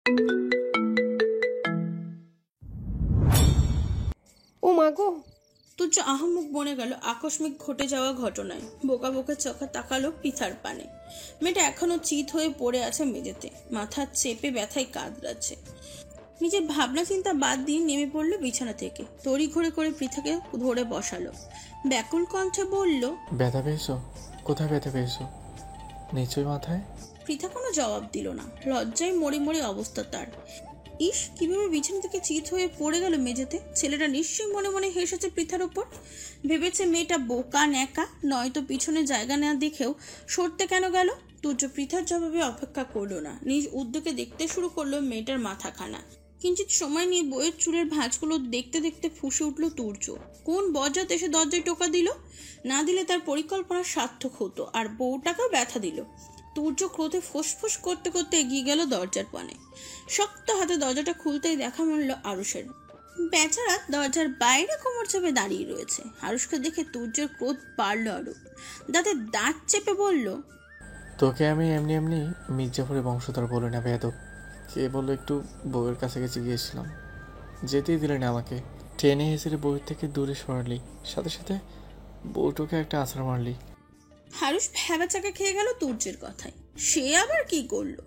ও মা গো! তুচ্ছ আহমুখ বনে গেল আকস্মিক ঘটে যাওয়া ঘটনায়। বোকা বোকা চোখে তাকালো পৃথার পানে। মেয়েটা এখনো চিত হয়ে পড়ে আছে মেঝেতে, মাথা চেপে ব্যথায় কাঁদরাচ্ছে। নিজের ভাবনা চিন্তা বাদ দিয়ে নেমে পড়লো বিছানা থেকে, তড়ি ঘড়ি করে পৃথাকে ধরে বসালো। ব্যাকুল কণ্ঠে বলল, ব্যথা পেয়েছো? কোথায় ব্যথা পেয়েছো? নিশ্চয়ই মাথায়। পৃথা কোনো জবাব দিল না। লজ্জায় মরি মরি অবস্থা তার। ইস, কিভাবে বিছানা থেকে চিত হয়ে পড়ে গেল মেঝেতে। ছেলেটা নিশ্চয়ই মনে মনে হেসেছে পৃথার উপর। ভেবেছে মেয়েটা বোকা ন্যাকা, নয়তো পিছনে জায়গা না দেখেও সরতে কেন গেল। তুর্য পৃথার জবাবে অপেক্ষা করলো না, নিজ উদ্যোগে দেখতে শুরু করলো মেয়েটার মাথাখানা। কিঞ্চিত সময় নিয়ে বইয়ের চুলের ভাঁজগুলো দেখতে দেখতে ফুঁসে উঠল তুর্য। কোন বজ্জাত এসে দরজায় টোকা দিল? না দিলে তার পরিকল্পনা সার্থক হতো, আর বউটাকেও ব্যথা দিল। তুর্য ক্রোধে ফোঁস করতে করতে এগিয়ে গেল দরজার পানে। শক্ত হাতে দরজাটা খুলতেই দেখা মিলল আরুষের। বেচারা দরজার বাইরে কোমর চেপে দাঁড়িয়ে রয়েছে। আরুষকে দেখে তুর্যের ক্রোধ বাড়ল আরো। দাঁতে দাঁত চেপে বলল, তোকে আমি এমনি এমনি মির্জাফরের বংশধর বলে না বেয়াদব। কে বললো একটু বউয়ের কাছে কাছে গিয়েছিলাম, যেতেই দিলে না আমাকে। টেনে হেসে বউয়ের থেকে দূরে সরালি, সাথে সাথে বউটোকে একটা আছাড় মারলি। হারুষ ভ্যাবাচাকা খেয়ে গেল তুর্যের কথায়। সে আবার কি করলো?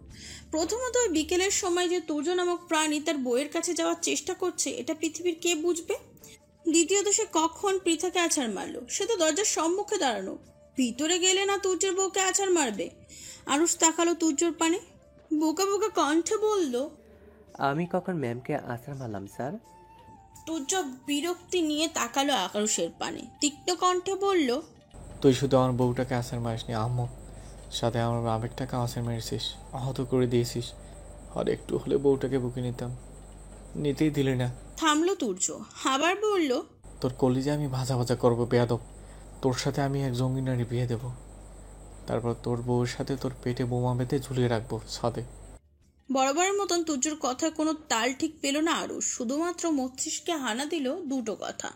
প্রথমত ওই বিকেলের সময় যে তুর্য নামক প্রাণী তার বইয়ের কাছে যাওয়ার চেষ্টা করছে, এটা পৃথিবীর কে বুঝবে? দ্বিতীয়ত সে কখন পৃথাকে আছাড় মারলো? সে তো দরজার সম্মুখে দাঁড়ানো, ভিতরে গেলে না তুর্যের বউকে আছাড় মারবে। আরুষ তাকালো তুর্যর পানে, বোকা বোকা কণ্ঠে বলল, আমি কখন ম্যামকে আছাড় মারলাম স্যার? তুর্য বিরক্তি নিয়ে তাকালো আরুষের পানে, তীক্ষ্ণ কণ্ঠে বলল, তুই শুধু আমার বউটাকে আছাড় মারিসনি আহম্মক, সাথে আমার আবেগটাকে আছাড় মেরেছিস, আহত করে দিয়েছিস। আর একটু হলে বউটাকে বুকে নিতাম, নিতেই দিলি না। থামলো তুর্য, আবার বলল, তোর কলিজে আমি ভাজা ভাজা করবো বেয়াদব। তোর সাথে আমি এক জঙ্গি নারী বিয়ে দেবো, তারপর তোর বউয়ের সাথে তোর পেটে বোমা বেঁধে ঝুলিয়ে রাখবো ছাদে। বরাবরের মতন তুর্যর কথায় কোনো তাল ঠিক পেল না আরুষ। শুধুমাত্র মস্তিষ্কে হানা দিল দুটো কথা।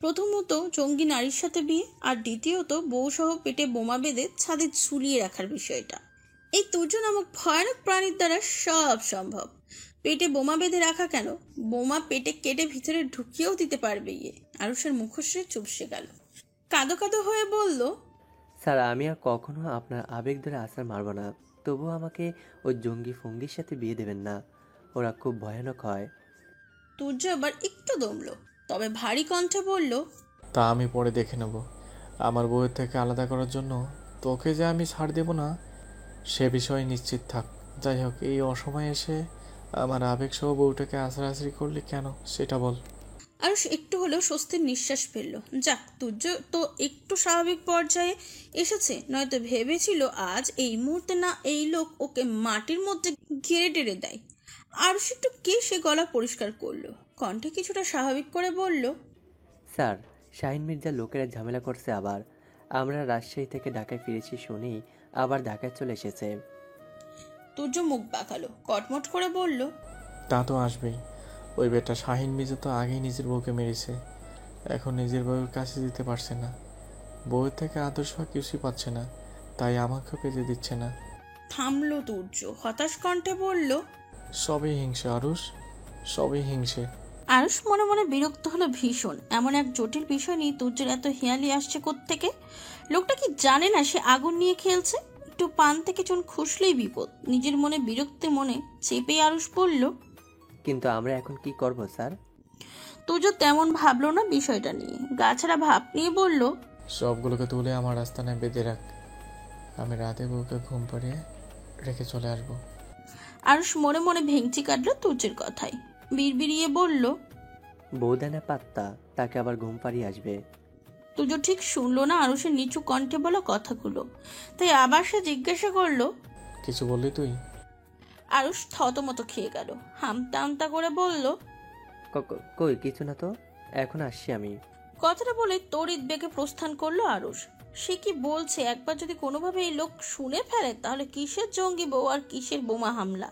প্রথমত জঙ্গি নারীর সাথে বিয়ে, আর দ্বিতীয়ত বউ সহ পেটে বোমা বেঁধে ছাদে ঝুলিয়ে রাখার বিষয়টা। এই তুর্য নামক ভয়ানক প্রাণীর দ্বারা সব সম্ভব। পেটে বোমা বেঁধে রাখা কেন, বোমা পেটে কেটে ভিতরে ঢুকিয়েও দিতে পারবে। আরুষের মুখশ্রী চুপসে গেল। কাঁদো কাঁদো হয়ে বলল, স্যার আমি আর কখনো আপনার আবেগ ধরে আছাড় মারব না, তবুও আমাকে ওই জঙ্গি ফঙ্গির সাথে বিয়ে দেবেন না, ওরা খুব ভয়ানক হয়। তুর্য আবার একটু দমলো, তবে ভারী কণ্ঠে বলল, তা আমি পরে দেখে নেব। আমার বউয়ের থেকে আলাদা করার জন্য তোকে যে আমি ছাড় দেব না সে বিষয়ে নিশ্চিত থাক। যাই হোক, এই অসময়ে এসে আমার আবেগসহ বউটাকে আছাড়াছাড়ি করলি কেন সেটা বল। আরুষ একটু হলেও স্বস্তির নিঃশ্বাস ফেলল। যাক, তুর্য তো একটু স্বাভাবিক পর্যায়ে এসেছে, নয়তো ভেবেছিল আজ এই মুহূর্তে না এই লোক ওকে মাটির মধ্যে ঘিরে টেরে দেয়। আরুষ একটু সে গলা পরিষ্কার করলো, কণ্ঠে কিছুটা স্বাভাবিক করে বলল, স্যার শাহিন মির্জার লোকেরা ঝামেলা করছে আবার। আমরা রাজশাহী থেকে ঢাকায় ফিরেছি শুনেই আবার ঢাকায় চলে এসেছে। তুর্য মুখ বাঁকালো, কটমট করে বলল, তা তো আসবেই। ওই বেটা শাহিন মির্জা তো আগেই নিজের বউকে মেরেছে, এখন নিজের বউয়ের কাছে দিতে পারছে না, বউয়ের থেকে আদর্শ কিছুই পাচ্ছে না, তাই আমাকেও পেতে দিচ্ছে না। থামলো তুর্য, হতাশ কণ্ঠে বলল, সবই হিংসে আরুষ, সবই হিংসে। আরুষ মনে মনে বিরক্ত হলো ভীষণ। এমন এক জটিল বিষয় নিয়ে তুর্যের এত হিয়ালি আসছে কোত্থেকে? লোকটা কি জানে না সে আগুন নিয়ে খেলছে? একটু পান থেকে চুন খুসলেই বিপদ। নিজের মনে বিরক্তি মনে চেপে আরুষ বলল, কিন্তু আমরা এখন কি করব স্যার? তুর্য তেমন ভাবলো না বিষয়টা নিয়ে, গাছাড়া ভাব নিয়ে বলল, সবগুলোকে তুলে আমার আস্তানায় বেঁধে রাখ, আমি রাতে বউকে ঘুম পাড়িয়ে রেখে চলে আসবো। আরুষ মনে মনে ভেঙচি কাটলো তুর্যের কথায়, বিড়বিড়িয়ে বলল, বউদানা পাত্তা, তাকে আবার ঘুম পাড়িয়ে আসবে। তুর্য ঠিক শুনলো না আরুষের নিচু কণ্ঠে বলা কথাগুলো, তাই আবার সে জিজ্ঞাসা করলো, কিছু বললি তুই? আরুষ থতমত খেয়ে গেল, হামতা হামতা করে বলল, কই কিছু না তো, এখন আসছি আমি। কথাটা বলে তড়িৎ বেগে প্রস্থান করলো আরুষ। সে কি বলছে একবার যদি কোনোভাবে এই লোক শুনে ফেলে, তাহলে কিসের জঙ্গি বউ আর কিসের বোমা হামলা,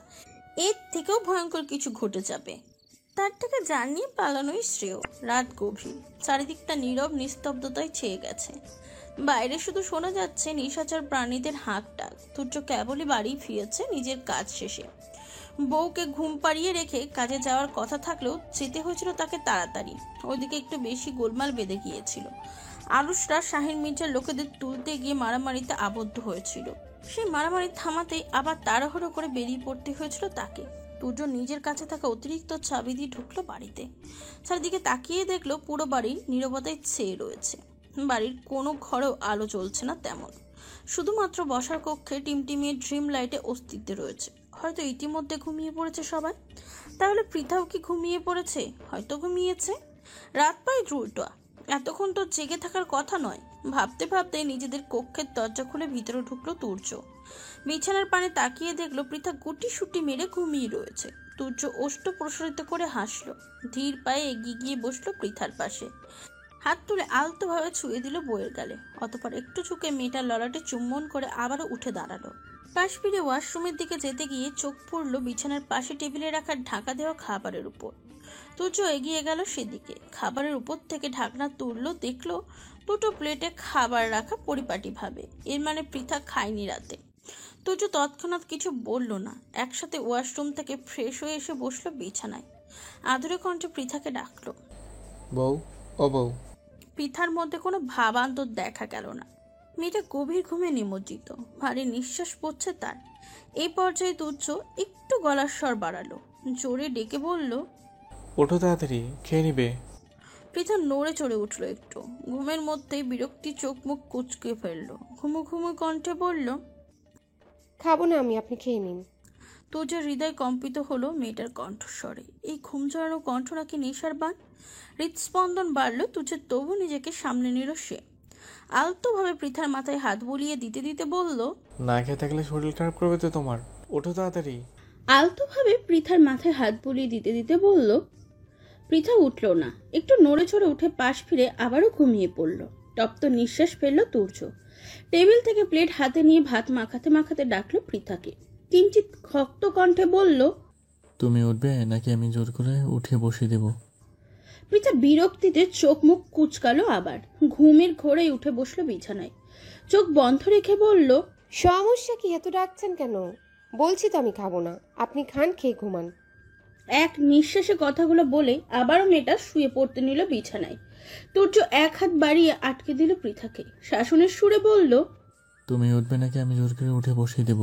এর থেকেও ভয়ঙ্কর কিছু ঘটে যাবে। তার থেকে জানিয়ে পালানোই শ্রেয়। রাত গভীর, চারিদিকটা নীরব নিস্তব্ধতায় ছেয়ে গেছে। বাইরে শুধু শোনা যাচ্ছে নিশাচর প্রাণীদের হাঁক ডাক। তুর্য কেবলই বাড়ি ফিরেছে নিজের কাজ শেষে। বউকে ঘুম পাড়িয়ে রেখে কাজে যাওয়ার কথা থাকলেও যেতে হয়েছিল তাকে তাড়াতাড়ি। ওইদিকে একটু বেশি গোলমাল বেঁধে গিয়েছিল। আরুষরা শাহিন মির্জার লোকেদের তুলতে গিয়ে মারামারিতে আবদ্ধ হয়েছিল। সেই মারামারি থামাতেই আবার তাড়াহুড়ো করে বেরিয়ে পড়তে হয়েছিল তাকে। তুর্য নিজের কাছে থাকা অতিরিক্ত চাবি দিয়ে ঢুকলো বাড়িতে। চারিদিকে তাকিয়ে দেখলো পুরো বাড়ির নীরবতায় ছেয়ে রয়েছে। বাড়ির কোনো ঘরেও আলো জ্বলছে না তেমন, শুধুমাত্র বসার কক্ষে টিমটিমিয়ে ড্রিম লাইটে অস্তিত্বে রয়েছে। হয়তো ইতিমধ্যে ঘুমিয়ে পড়েছে সবাই। তাহলে পৃথাও কি ঘুমিয়ে পড়েছে? হয়তো ঘুমিয়েছে। রাত প্রায় 2টা। এতক্ষণ তো জেগে থাকার কথা নয়। ভাবতে ভাবতে নিজেদের কক্ষের দরজা খুলে ভিতরে ঢুকলো তুর্য। বিছানার পানে তাকিয়ে দেখলো পৃথা গুটি সুটি মেরে ঘুমিয়ে রয়েছে। তুর্য ওষ্ঠ প্রসারিত করে হাসলো। ধীর পায়ে এগিয়ে গিয়ে বসলো পৃথার পাশে। হাত তুলে আলতোভাবে ছুঁয়ে দিল বইয়ের গালে। অতঃপর একটু ঝুঁকে মেয়েটার ললাটে চুম্বন করে আবারও উঠে দাঁড়ালো। পাশ ফিরে ওয়াশরুমের দিকে যেতে গিয়ে চোখ পড়লো বিছানার পাশে টেবিলে রাখা ঢাকা দেওয়া খাবারের উপর। তুর্য এগিয়ে গেল সেদিকে। খাবারের উপর থেকে ঢাকনা তুললো, দেখলো 2টো প্লেটে খাবার রাখা পরিপাটিভাবে। এর মানে পৃথা খায়নি রাতে। তুর্য তৎক্ষণাৎ কিছু বলল না। একসাথে ওয়াশরুম থেকে ফ্রেশ হয়ে এসে বসলো বিছানায়। আদুরে কণ্ঠে পৃথাকে ডাকলো, বউ, ও বউ। পৃথার মধ্যে কোনো ভাবান্তর দেখা গেল না। মেয়েটা গভীর ঘুমে নিমজ্জিত। ভারী নিঃশ্বাস পড়ছে তার। এই পর্যায়ে তুর্য একটু গলার স্বর বাড়ালো, জোরে ডেকে বলল, ওঠো তাড়াতাড়ি, খেয়ে নিবে। পৃথা নড়ে চড়ে উঠলো একটু। ঘুমের মধ্যেই বিরক্তি চোখ মুখ কুচকে ফেললো। ঘুমো ঘুমো কণ্ঠে বলল, খাবো না আমি, আপনি খেয়ে নিন। তুর্যের হৃদয় কম্পিত হলো মেয়েটার কণ্ঠস্বরে। এই ঘুম জড়ানো কণ্ঠ নাকি নেশার বান। হৃদস্পন্দন বাড়লো তুর্যের, তবু নিজেকে সামনে নিল সে। আলতোভাবে পৃথার মাথায় হাত বুলিয়ে দিতে দিতে বলল, না খেয়ে থাকলে শরীর খারাপ করবে তো তোমার। ওঠো তাড়াতাড়ি। আলতোভাবে পৃথার মাথায় হাত বুলিয়ে দিতে দিতে বলল। পৃথা উঠল না। একটু নড়ে চড়ে উঠে পাশ ফিরে আবারও ঘুমিয়ে পড়ল। তপ্ত নিঃশ্বাস ফেলল তুর্য। টেবিল থেকে প্লেট হাতে নিয়ে ভাত মাখাতে মাখাতে ডাকলো পৃথাকে। কিঞ্চিত শক্ত কণ্ঠে বলল, তুমি উঠবে নাকি আমি জোর করে উঠে বসিয়ে দেব? পৃথা বিরক্তিতে চোখ মুখ কুচকালো আবার। ঘুমের ঘোরে উঠে বসলো বিছানায়। চোখ বন্ধ রেখে বলল, সমস্যা কি? এত ডাকছেন কেন? বলছি তো আমি খাবো না, আপনি খান, খেয়ে ঘুমান। এক নিঃশ্বাসে কথাগুলো বলে আবারও মেয়েটা শুয়ে পড়তে নিল বিছানায়। তুর্য এক হাত বাড়িয়ে আটকে দিল পৃথাকে। শাসনের সুরে বলল, তুমি উঠবে নাকি আমি জোর করে উঠে বসিয়ে দেব?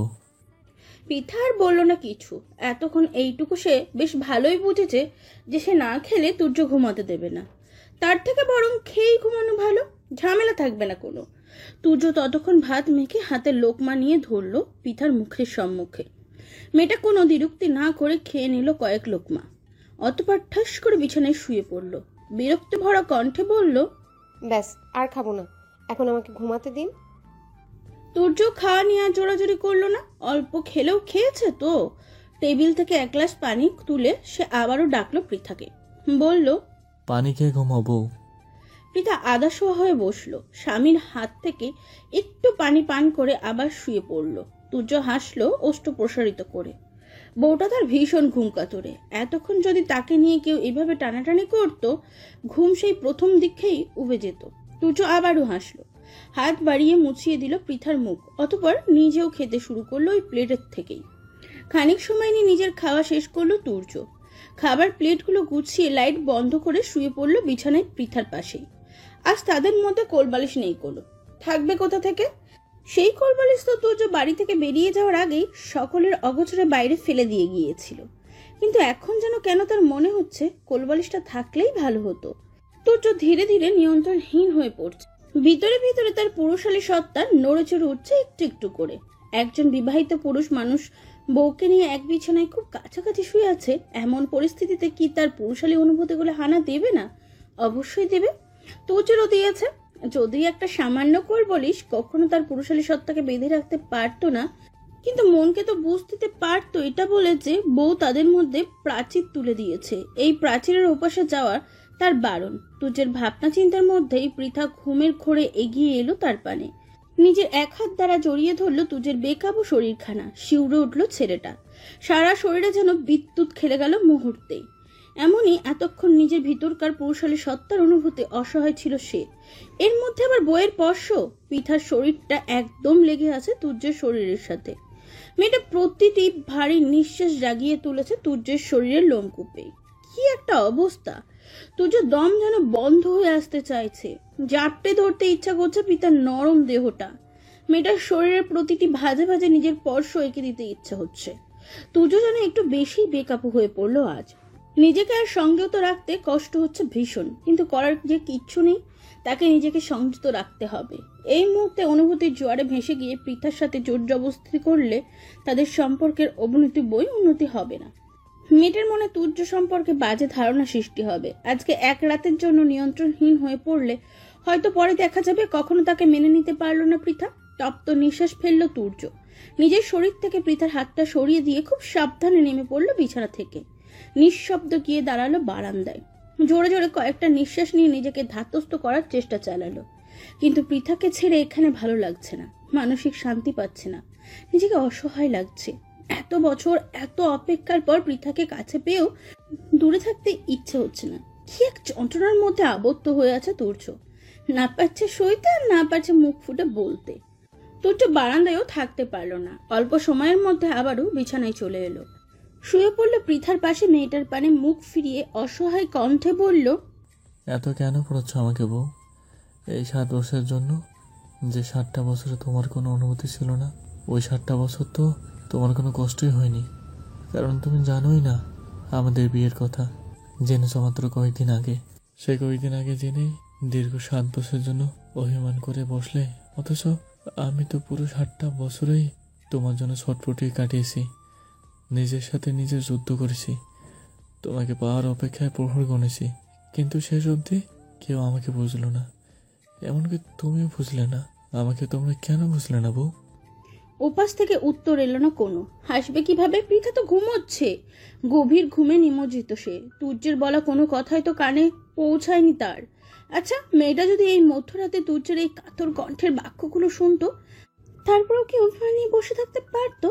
পৃথা আর বলল না কিছু। এতক্ষণ এইটুকু সে বেশ ভালোই বুঝেছে যে সে না খেলে তুর্য ঘুমাতে দেবে না। তার থেকে বরং খেয়েই ঘুমানো ভালো, ঝামেলা থাকবে না কোনো। তুর্য ততক্ষণ ভাত মেখে হাতে লোকমা নিয়ে ধরল পৃথার মুখের সম্মুখে। মেয়েটা কোনো দ্বিরুক্তি না করে খেয়ে নিল কয়েক লোকমা। অতঃপর ঠাস করে বিছানায় শুয়ে পড়ল। বিরক্তি ভরা কণ্ঠে বলল, ব্যাস, আর খাবো না, এখন আমাকে ঘুমাতে দিন। তুর্য খাওয়া নিয়ে আর জোরাজোরি করলো না। অল্প খেলেও খেয়েছে তো। টেবিল থেকে এক গ্লাস পানি তুলে সে আবারও ডাকলো পৃথাকে। বলল, পানি খেয়ে ঘুমাবো। পৃথা আদাশোয়া হয়ে বসলো। স্বামীর হাত থেকে একটু পানি পান করে আবার শুয়ে পড়ল। তুর্য হাসলো ওষ্ঠ প্রসারিত করে। বউটা তার ভীষণ ঘুম কাতরে। এতক্ষণ যদি তাকে নিয়ে কেউ এভাবে টানাটানি করত, ঘুম সেই প্রথম দিকেই উবে যেত। তুর্য আবারও হাসলো। হাত বাড়িয়ে মুছিয়ে দিল পৃথার মুখ। অতঃপর নিজেও খেতে শুরু করলো ওই প্লেটের থেকেই। খানিক সময় নিয়ে নিজের খাওয়া শেষ করলো তুর্য। খাবার প্লেটগুলো গুছিয়ে লাইট বন্ধ করে শুয়ে পড়লো বিছানায় পৃথার পাশেই। আজ তাদের মধ্যে কোলবালিশ নেই কোনো। থাকবে কোথা থেকে? সেই কোলবালিশ তো তুর্য বাড়ি থেকে বেরিয়ে যাওয়ার আগেই সকলের অগোচরে বাইরে ফেলে দিয়ে গিয়েছিল। কিন্তু এখন যেন কেন তার মনে হচ্ছে কোলবালিশটা থাকলেই ভালো হতো। তুর্য ধীরে ধীরে নিয়ন্ত্রণহীন হয়ে পড়ছে। ভিতরে ভিতরে তার পুরুষালী সত্তা নড়ে চড়ে উঠছে একটু একটু করে। একজন বিবাহিত পুরুষ মানুষ বউকে নিয়ে এক বিছানায় খুব কাছাকাছি শুয়ে আছে, এমন পরিস্থিতিতে কি তার পুরুষালী অনুভূতিগুলো হানা দেবে না? অবশ্যই দেবে। তুর্যেরও দিয়েছে। যদি একটা সামান্য কোলবালিশ কখনো তার পুরুষালী সত্তাকে বেঁধে রাখতে পারতো না, কিন্তু মনকে তো বুঝতে পারতো এটা বলে যে বউ তাদের মধ্যে প্রাচীর তুলে দিয়েছে। এই প্রাচীরের ওপাশে যাওয়ার তার বারণ। তুর্যের ভাবনা চিন্তার মধ্যেই পৃথা ঘুমের ঘোরে এগিয়ে এলো তার পানে। নিজের এক হাত দ্বারা জড়িয়ে ধরলো তুর্যের বেকাবু শরীরখানা। শিউরে উঠল ছেলেটা। সারা শরীরে যেন বিদ্যুৎ খেলে গেল মুহূর্তেই। এমনই এতক্ষণ নিজের ভিতরকার পুরুষালী সত্তার অনুভূতি অসহায় ছিল সে। এর মধ্যে আবার বইয়ের স্পর্শ। পৃথার শরীরটা একদম লেগে আছে তুর্যের শরীরের সাথে। মেয়েটা প্রতিটি ভারী নিঃশ্বাস জাগিয়ে তুলেছে তুর্যের শরীরের লোমকূপে। কি একটা অবস্থা! তুর্য দম যেন বন্ধ হয়ে আসতে চাইছে, জাপটে ধরতে ইচ্ছা করছে পিতার নরম দেহটা। মেয়েটার শরীরের প্রতিটি ভাঁজে ভাঁজে নিজের স্পর্শ এঁকে দিতে ইচ্ছে হচ্ছে। তুর্য যেন একটু বেশি বেকাবু হয়ে পড়লো আজ। নিজেকে আর সংযত রাখতে কষ্ট হচ্ছে ভীষণ, কিন্তু করার যে কিচ্ছু নেই, তাকে নিজেকে সংযত রাখতে হবে। এই মুহূর্তে অনুভূতির জোয়ারে ভেসে গিয়ে পৃথার সাথে জোর জবরদস্তি করলে তাদের সম্পর্কের অবনতি উন্নতি হবে না। মেয়েটার মনে তুর্য সম্পর্কে বাজে ধারণা সৃষ্টি হবে। আজকে এক রাতের জন্য নিয়ন্ত্রণহীন হয়ে পড়লে হয়তো পরে দেখা যাবে কখনো তাকে মেনে নিতে পারল না পৃথা। তপ্ত নিঃশ্বাস ফেলল তুর্য। নিজের শরীর থেকে পৃথার হাতটা সরিয়ে দিয়ে খুব সাবধানে নেমে পড়ল বিছানা থেকে। নিঃশব্দ গিয়ে দাঁড়ালো বারান্দায়। জোরে জোরে কয়েকটা নিঃশ্বাস নিয়ে নিজেকে ধাতস্থ করার চেষ্টা চালালো, কিন্তু পৃথাকে ছেড়ে এখানে ভালো লাগছে না, মানসিক শান্তি পাচ্ছে না, নিজেকে অসহায় লাগছে। এত বছর এত অপেক্ষার পর পৃথাকে কাছে পেয়েও দূরে থাকতে ইচ্ছে হচ্ছে না। কি এক যন্ত্রণার মধ্যে আবদ্ধ হয়ে আছে তুর্য, না পারছে সইতে আর না পারছে মুখ ফুটে বলতে। তুর্য বারান্দায়ও থাকতে পারলো না, অল্প সময়ের মধ্যে আবারও বিছানায় চলে এলো। শুয়ে পড়ল পৃথার পাশে, মেয়েটার পানে মুখ ফিরিয়ে অসহায় কণ্ঠে বলল, এত কেন পড়াচ্ছ আমাকে বউ? এই 7 বছরের জন্য? যে 7টা বছরে তোমার কোনো অনুভূতি ছিল না, ওই 7টা বছর তো তোমার কোনো কষ্টই হয়নি, কারণ তুমি জানোই না আমাদের বিয়ের কথা। জেনেছ মাত্র কয়েকদিন আগে। সেই কয়েকদিন আগে জেনেই দীর্ঘ 7 বছরের জন্য অভিমান করে বসলে, অথচ আমি তো পুরো 7টা বছরেই তোমার জন্য ছটফটিয়ে কাটিয়েছি। নিজের সাথে নিজে যুদ্ধ করেছি, তোমাকে পাওয়ার অপেক্ষায় প্রহর গণেছি, কিন্তু শেষ অবধি কেউ আমাকে বুঝলো না, এমনকি তুমিও বুঝলে না আমাকে। তোমরা কেন বুঝলে না বউ? ওপাশ থেকে উত্তর এলো না কোনো। হাসবে কিভাবে? পৃথা তো ঘুমোচ্ছে, গভীর ঘুমে নিমজ্জিত সে। তুর্যের বলা কোনো কথাই তো কানে পৌঁছায়নি তার। আচ্ছা, মেয়েটা যদি এই মধ্যরাতে তুর্যের এই কাতর কণ্ঠের বাক্যগুলো শুনতো, তারপরেও কি অভিমান নিয়ে বসে থাকতে পারতো?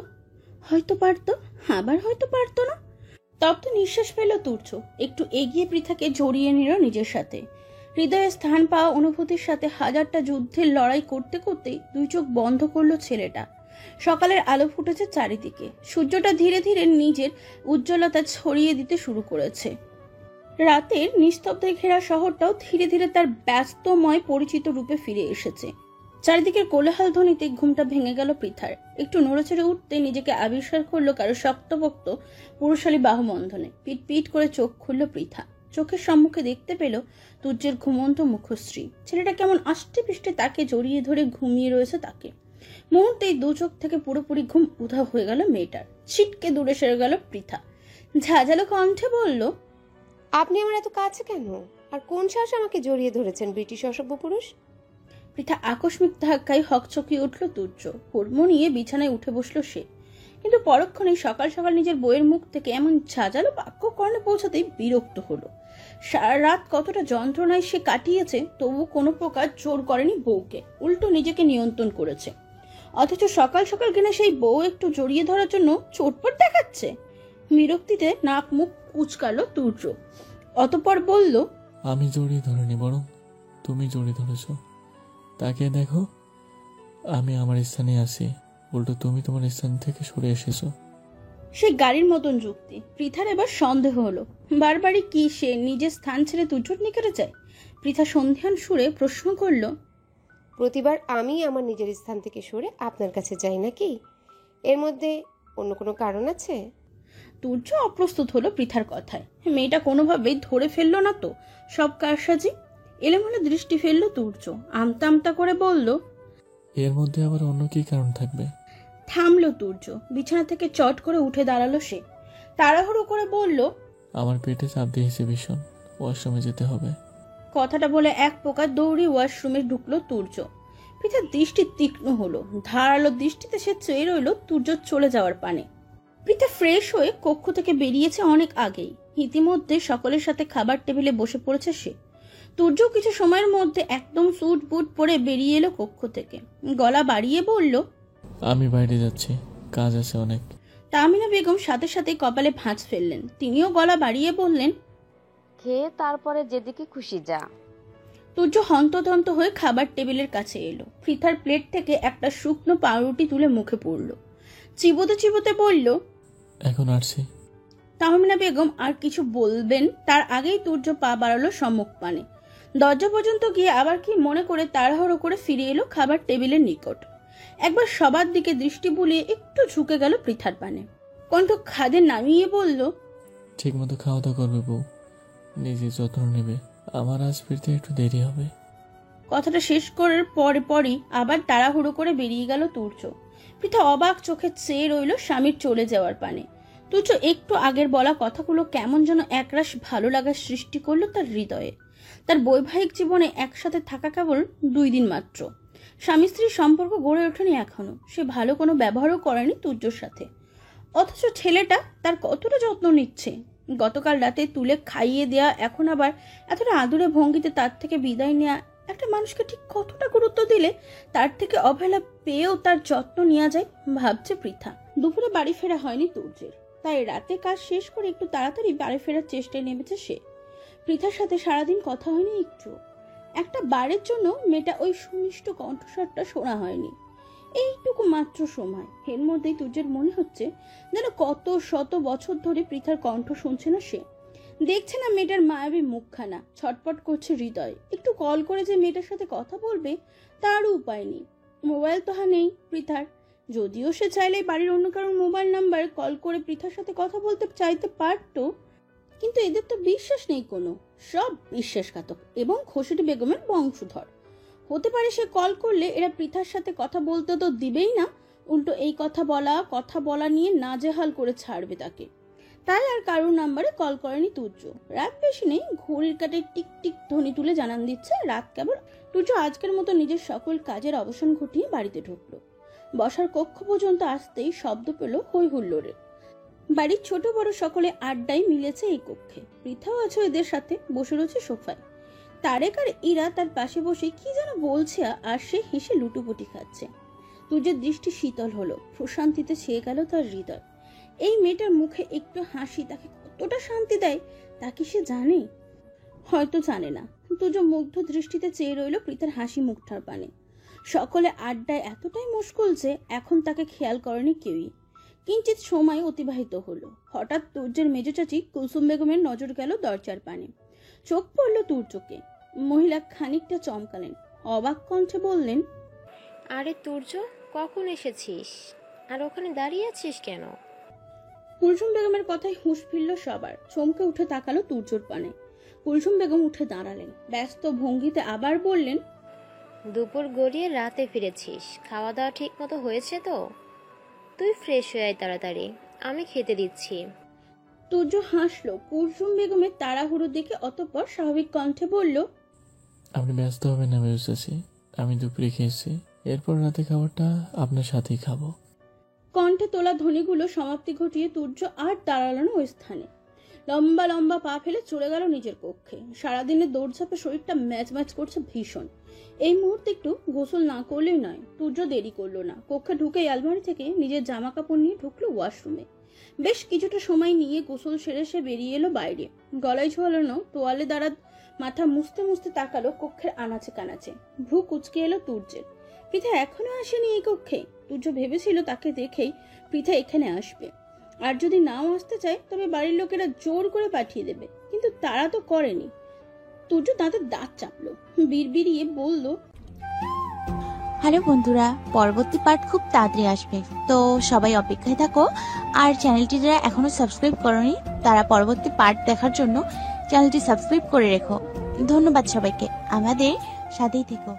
হয়তো পারতো, আবার হয়তো পারতো না। তপ্ত নিঃশ্বাস ফেল তুর্য, একটু এগিয়ে পৃথাকে জড়িয়ে নিল নিজের সাথে। হৃদয়ে স্থান পাওয়া অনুভূতির সাথে হাজারটা যুদ্ধের লড়াই করতে করতে 2 চোখ বন্ধ করলো ছেলেটা। সকালের আলো ফুটেছে চারিদিকে, সূর্যটা ধীরে ধীরে নিজের উজ্জ্বলতা ছড়িয়ে দিতে শুরু করেছে। রাতের নিস্তব্ধে ঘেরা শহরটাও ধীরে ধীরে তার ব্যস্তময় পরিচিত রূপে ফিরে এসেছে। চারিদিকের কোলাহল ধ্বনিতে ঘুমটা ভেঙে গেল পৃথার। একটু নড়েচড়ে উঠতে নিজেকে আবিষ্কার করলো কারো শক্তপোক্ত পুরুষালী বাহুবন্ধনে। পিট পিট করে চোখ খুলল পৃথা। চোখের সম্মুখে দেখতে পেল তুর্যের ঘুমন্ত মুখশ্রী। ছেলেটা কেমন আষ্টে পৃষ্ঠে তাকে জড়িয়ে ধরে ঘুমিয়ে রয়েছে তাকে। মুহূর্তেই 2 চোখ থেকে পুরোপুরি ঘুম উধাও হয়ে গেল মেয়েটার। ছিটকে দূরে সরে গেল পৃথা। ঝাঁঝালো কণ্ঠে বলল, আপনি আমার এত কাছে কেন? আর কোন সাহস আমাকে জড়িয়ে ধরেছেন ব্রিটিশ অসভ্য পুরুষ? পৃথা আকস্মিক ধাক্কায় হকচকিয়ে উঠল তুর্য। হুড়মুড় নিয়ে বিছানায় উঠে বসলো সে, কিন্তু পরক্ষণেই সকাল সকাল নিজের বইয়ের মুখ থেকে এমন ঝাঁঝালো বাক্য কর্ণে পৌঁছাতেই বিরক্ত হলো। সারা রাত কতটা যন্ত্রণায় সে কাটিয়েছে, তবু কোনো প্রকার জোর করেনি বউকে, উল্টো নিজেকে নিয়ন্ত্রণ করেছে। অথচ সকাল সকাল কিনা সেই বউ একটু জড়িয়ে ধরার জন্য চোটপট দেখাচ্ছে। বিরক্তিতে নাক মুখ কুচকালো তুর্য। অতঃপর বলল, আমি জড়িয়ে ধরিনি, বরং তুমি জড়িয়ে ধরেছ। তাকে দেখো, আমি আমার স্থানে আছি, উল্টো তুমি তোমার স্থান থেকে সরে এসেছো। সে গাড়ির মতন যুক্তি। পৃথার এবার সন্দেহ হলো, বারবারই কি সে নিজের স্থান ছেড়ে তুর্যর নিকটে যায়? পৃথা সন্ধিহান সুরে প্রশ্ন করল, প্রতিবার আমি আমার নিজের স্থান থেকে সরে আপনার কাছে যাই নাকি? এর মধ্যে অন্য কোনো কারণ আছে? তুর্য অপ্রস্তুত হলো পৃথার কথায়। মেয়েটা কোনোভাবেই ধরে ফেললো না তো সব কারসাজি। এলোমেলো দৃষ্টি ফেললো তুর্য, আমতা আমতা করে বলল, এর মধ্যে আবার অন্য কি কারণ থাকবে? থামলো তুর্য। বিছানা থেকে চট করে উঠে দাঁড়ালো সে। তাড়াহুড়ো করে বলল, আমার পেটে চাপ দিয়েছে ভীষণ, ওয়াশরুমে যেতে হবে। কথাটা বলে এক প্রকার দৌড়ে ওয়াশরুমে ঢুকলো তুর্য। পৃথার দৃষ্টি তীক্ষ্ণ হলো। ধারালো দৃষ্টিতে সে চেয়ে রইল তুর্য চলে যাওয়ার পানে। পৃথা ফ্রেশ হয়ে কক্ষ থেকে বেরিয়েছে অনেক আগেই। ইতিমধ্যে সকলের সাথে খাবার টেবিলে বসে পড়েছে সে। তুর্য কিছু সময়ের মধ্যে একদম স্যুট বুট পরে বেরিয়ে এলো কক্ষ থেকে। গলা বাড়িয়ে বলল, আমি বাইরে যাচ্ছি, কাজ আছে অনেক। তামিনা বেগম সাথে সাথে কপালে ভাঁজ ফেললেন। তিনিও গলা বাড়িয়ে বললেন, খেয়ে তারপরে যেদিকে খুশি যা। তুর্য হন্তদন্ত হয়ে খাবার টেবিলের কাছে এলো। পৃথার প্লেট থেকে একটা শুকনো পাউরুটি তুলে মুখে পুরল। চিবোতে চিবোতে বলল, এখন আসছি। তাহমিনা বেগম আর কিছু বলবেন তার আগেই তুর্য পা বাড়ালো সম্মুখ পানে। দরজা পর্যন্ত গিয়ে আবার কি মনে করে তাড়াহুড়ো করে ফিরে এলো খাবার টেবিলের নিকট। একবার সবার দিকে দৃষ্টি বুলিয়ে একটু ঝুঁকে গেল পৃথার পানে। কণ্ঠ খাদে নামিয়ে বলল, ঠিক মতো খাওয়া দাওয়া করবে বউ, নিজের যত্ন নেবে, আমার আজ ফিরতে একটু দেরি হবে। কথাটা শেষ করার পরই আবার তাড়াহুড়ো করে বেরিয়ে গেল তুর্য। পৃথা অবাক চোখে চেয়ে রইল স্বামীর চলে যাওয়ার পানে। তুর্য একটু আগের বলা কথাগুলো কেমন যেন একরাশ ভালো লাগার সৃষ্টি করলো তার হৃদয়ে। তার বৈবাহিক জীবনে একসাথে থাকা কেবল 2 দিন মাত্র। স্বামী স্ত্রীর সম্পর্ক গড়ে ওঠেনি এখনো। সে ভালো কোনো ব্যবহারও করেনি তুর্যর সাথে, অথচ ছেলেটা তার কতটা যত্ন নিচ্ছে। গতকাল রাতে তুলে খাইয়ে দেয়া, এখন আবার এতটা আদুরে ভঙ্গিতে তার থেকে বিদায় নেওয়া। একটা মানুষকে ঠিক কতটা গুরুত্ব দিলে তার থেকে অবহেলা পেয়েও তার যত্ন নেওয়া যায়, ভাবছে পৃথা। দুপুরে বাড়ি ফেরা হয়নি তুর্যের, তাই রাতে কাজ শেষ করে একটু তাড়াতাড়ি বাড়ি ফেরার চেষ্টায় নেমেছে সে। পৃথার সাথে সারাদিন কথা হয়নি একটু। একটা বারের জন্য মেয়েটা ওই সুমিষ্ট কণ্ঠস্বরটা শোনা হয়নি। এইটুকু মাত্র সময়, এর মধ্যেই তুর্যের মনে হচ্ছে যেন কত শত বছর ধরে পৃথার কণ্ঠ শুনছে না সে, দেখছে না মেয়েটার মায়াবী মুখখানা। ছটপট করছে হৃদয়। একটু কল করে যে মেয়েটার সাথে কথা বলবে তারও উপায় নেই। মোবাইল তো নেই পৃথার। যদিও সে চাইলে বাড়ির অন্য কারোর মোবাইল নাম্বার কল করে পৃথার সাথে কথা বলতে চাইতে পারতো, কিন্তু এদের তো বিশ্বাস নেই কোনো। সব বিশ্বাসঘাতক এবং খোরশেদি বেগমের বংশধর। হতে পারে সে কল করলে এরা পৃথার সাথে কথা বলতে তো দিবেই না, উল্টো এই কথা বলা নিয়ে নাজেহাল করে ছাড়বে তাকে। তাই আর কারোর নাম্বারে কল করেনি তুর্য। রাত বেশি নেই, ঘড়ির কাঁটায় টিক টিক ধ্বনি তুলে জানান দিচ্ছে রাত কেবল। তুর্য আজকের মতো নিজের সকল কাজের অবসান ঘটিয়ে বাড়িতে ঢুকলো। বসার কক্ষ পর্যন্ত আসতেই শব্দ পেল হই হুল্লোড়ের। বাড়ির ছোট বড় সকলে আড্ডায় মিলেছে এই কক্ষে। পৃথাও আছে এদের সাথে, বসে রয়েছে সোফায়। তারেক আর ইরা তার পাশে বসে কি যেন বলছে, আর সে হেসে লুটুপুটি খাচ্ছে। তুর্যের দৃষ্টি শীতল হলো, প্রশান্তিতে ছেয়ে গেল তার হৃদয়। এই মেয়েটার মুখে একটু হাসি তাকে কতটা শান্তি দেয় তা কি সে জানে? হয়তো জানে না। তুর্য মুগ্ধ দৃষ্টিতে চেয়ে রইল পৃথার হাসি মুখটার পানে। সকলে আড্ডায় এতটাই মশগুল যে এখন তাকে খেয়াল করেনি কেউই। কিঞ্চিত সময় অতিবাহিত হলো। হঠাৎ তুর্যের মেজ চাচি কুলসুম বেগমের নজর গেল দরজার পানে। চোখ পড়ল তুর্যকে। মহিলা খানিকটা চমকালেন, অবাক কণ্ঠে বললেন, আরে তুর্য, কখন এসেছিস? আর ওখানে দাঁড়িয়ে আছিস কেন? কুলসুম বেগমের কথায় হুঁশ ফিরল সবার। চমকে উঠে তাকালো তুর্যর পানে। কুলসুম বেগম উঠে দাঁড়ালেন, ব্যস্ত ভঙ্গিতে আবার বললেন, দুপুর গড়িয়ে রাতে ফিরেছিস, খাওয়া দাওয়া ঠিক মতো হয়েছে তো? তুই ফ্রেশ হয়ে আয় তাড়াতাড়ি, আমি খেতে দিচ্ছি। তুর্য হাসলো কুলসুম বেগমের তাড়াহুড়ো দেখে, অতঃপর স্বাভাবিক কণ্ঠে বলল, আপনি ব্যস্ত হবেন না মেজো চাচি, আমি দুপুরে খেয়েছি, এরপর রাতে খাবারটা আপনার সাথেই খাবো। কণ্ঠে তোলা ধ্বনিগুলো সমাপ্তি ঘটিয়ে তুর্য আর দাঁড়ালো না ওই স্থানে। লম্বা লম্বা পা ফেলে চলে গেল নিজের কক্ষে। সারাদিনের দৌড়ঝাপে শরীরটা ম্যাচ ম্যাচ করছে ভীষণ। এই মুহূর্তে একটু গোসল না করলেই নয়। তুর্য দেরি করলো না। কক্ষে ঢুকে আলমারি থেকে নিজের জামা কাপড় নিয়ে ঢুকলো ওয়াশরুমে। বেশ কিছুটা সময় নিয়ে গোসল সেরে সে বেরিয়ে এলো বাইরে। গলায় ঝোলানো তোয়ালে দ্বারা মাথা মুছতে মুছতে তাকালো কক্ষের আনাচে কানাচে। ভ্রু কুচকে এলো তুর্যের। পৃথা এখনো আসেনি এই কক্ষে। তুর্য ভেবেছিল তাকে দেখেই পৃথা এখানে আসবে, আর যদি নাও আসতে চায় তবে বাড়ির লোকেরা জোর করে পাঠিয়ে দেবে, কিন্তু তারা তো করেনি। তুর্য তাদের দাঁত চাপলো, বিড়বিড়িয়ে বলল, হ্যালো বন্ধুরা, পরবর্তী পার্ট খুব তাড়াতাড়ি আসবে, তো সবাই অপেক্ষায় থাকো। আর চ্যানেলটি যারা এখনো সাবস্ক্রাইব করোনি তারা পরবর্তী পার্ট দেখার জন্য চ্যানেলটি সাবস্ক্রাইব করে রেখো। ধন্যবাদ সবাইকে, আমাদের সাথেই থেকো।